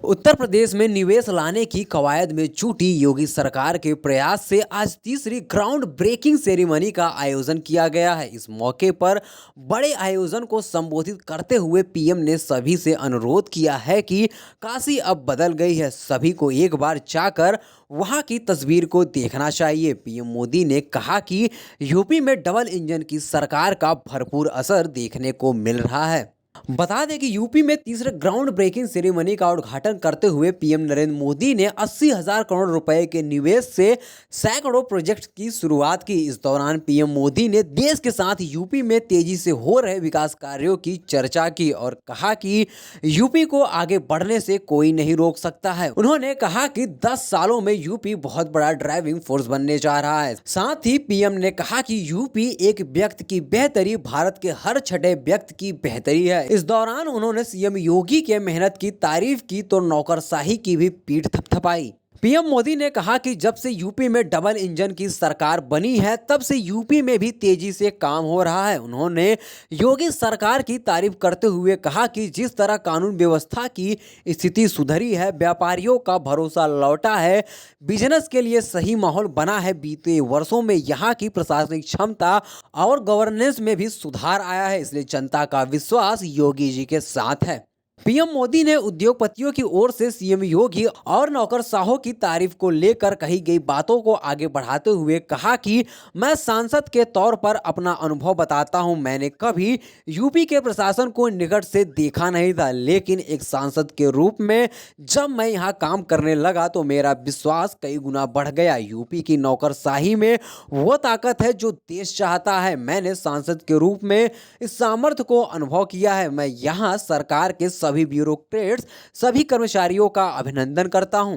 उत्तर प्रदेश में निवेश लाने की कवायद में जुटी योगी सरकार के प्रयास से आज तीसरी ग्राउंड ब्रेकिंग सेरेमनी का आयोजन किया गया है। इस मौके पर बड़े आयोजन को संबोधित करते हुए पीएम ने सभी से अनुरोध किया है कि काशी अब बदल गई है, सभी को एक बार जाकर वहां की तस्वीर को देखना चाहिए। पीएम मोदी ने कहा कि यूपी में डबल इंजन की सरकार का भरपूर असर देखने को मिल रहा है। बता दें कि यूपी में तीसरे ग्राउंड ब्रेकिंग सेरेमनी का उद्घाटन करते हुए पीएम नरेंद्र मोदी ने 80,000 करोड़ रुपए के निवेश से सैकड़ों प्रोजेक्ट की शुरुआत की। इस दौरान पीएम मोदी ने देश के साथ यूपी में तेजी से हो रहे विकास कार्यों की चर्चा की और कहा कि यूपी को आगे बढ़ने से कोई नहीं रोक सकता है। उन्होंने कहा कि 10 सालों में यूपी बहुत बड़ा ड्राइविंग फोर्स बनने जा रहा है। साथ ही पीएम ने कहा कि यूपी एक व्यक्ति की बेहतरी भारत के हर छठे व्यक्ति की बेहतरी है। इस दौरान उन्होंने सीएम योगी के मेहनत की तारीफ की तो नौकरशाही की भी पीठ थपथपाई। पीएम मोदी ने कहा कि जब से यूपी में डबल इंजन की सरकार बनी है तब से यूपी में भी तेजी से काम हो रहा है। उन्होंने योगी सरकार की तारीफ करते हुए कहा कि जिस तरह कानून व्यवस्था की स्थिति सुधरी है, व्यापारियों का भरोसा लौटा है, बिजनेस के लिए सही माहौल बना है, बीते वर्षों में यहाँ की प्रशासनिक क्षमता और गवर्नेंस में भी सुधार आया है, इसलिए जनता का विश्वास योगी जी के साथ है। पीएम मोदी ने उद्योगपतियों की ओर से सीएम योगी और नौकरशाहों की तारीफ को लेकर कही गई बातों को आगे बढ़ाते हुए कहा कि मैं सांसद के तौर पर अपना अनुभव बताता हूं। मैंने कभी यूपी के प्रशासन को निकट से देखा नहीं था, लेकिन एक सांसद के रूप में जब मैं यहां काम करने लगा तो मेरा विश्वास कई गुना बढ़ गया। यूपी की नौकरशाही में वो ताकत है जो देश चाहता है। मैंने सांसद के रूप में इस सामर्थ्य को अनुभव किया है। मैं यहाँ सरकार के सभी ब्यूरोक्रेट्स, सभी कर्मचारियों का अभिनंदन करता हूं।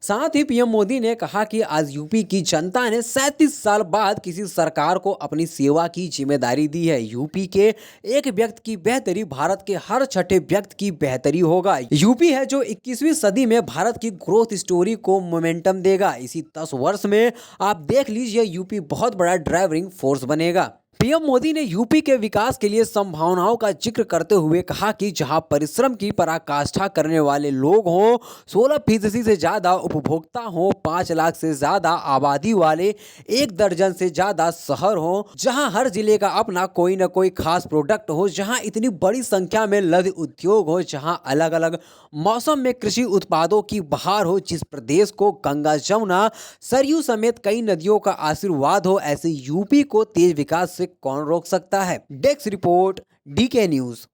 साथ ही पीएम मोदी ने कहा कि आज यूपी की जनता ने 37 साल बाद किसी सरकार को अपनी सेवा की जिम्मेदारी दी है। यूपी के एक व्यक्ति की बेहतरी भारत के हर छठे व्यक्ति की बेहतरी होगा। यूपी है जो 21वीं सदी में भारत की ग्रोथ स्टोरी को मोमेंटम देगा। इसी 10 वर्ष में आप देख लीजिए यूपी बहुत बड़ा ड्राइविंग फोर्स बनेगा। पीएम मोदी ने यूपी के विकास के लिए संभावनाओं का जिक्र करते हुए कहा कि जहां परिश्रम की पराकाष्ठा करने वाले लोग हों, 16% से ज्यादा उपभोक्ता हों, 5 लाख से ज्यादा आबादी वाले 1 दर्जन से ज्यादा शहर हों, जहां हर जिले का अपना कोई न कोई खास प्रोडक्ट हो, जहां इतनी बड़ी संख्या में लघु उद्योग हो, जहां अलग अलग मौसम में कृषि उत्पादों की बहार हो, जिस प्रदेश को गंगा, जमुना, सरयू समेत कई नदियों का आशीर्वाद हो, ऐसे यूपी को तेज विकास से कौन रोक सकता है। Desk report, DK news.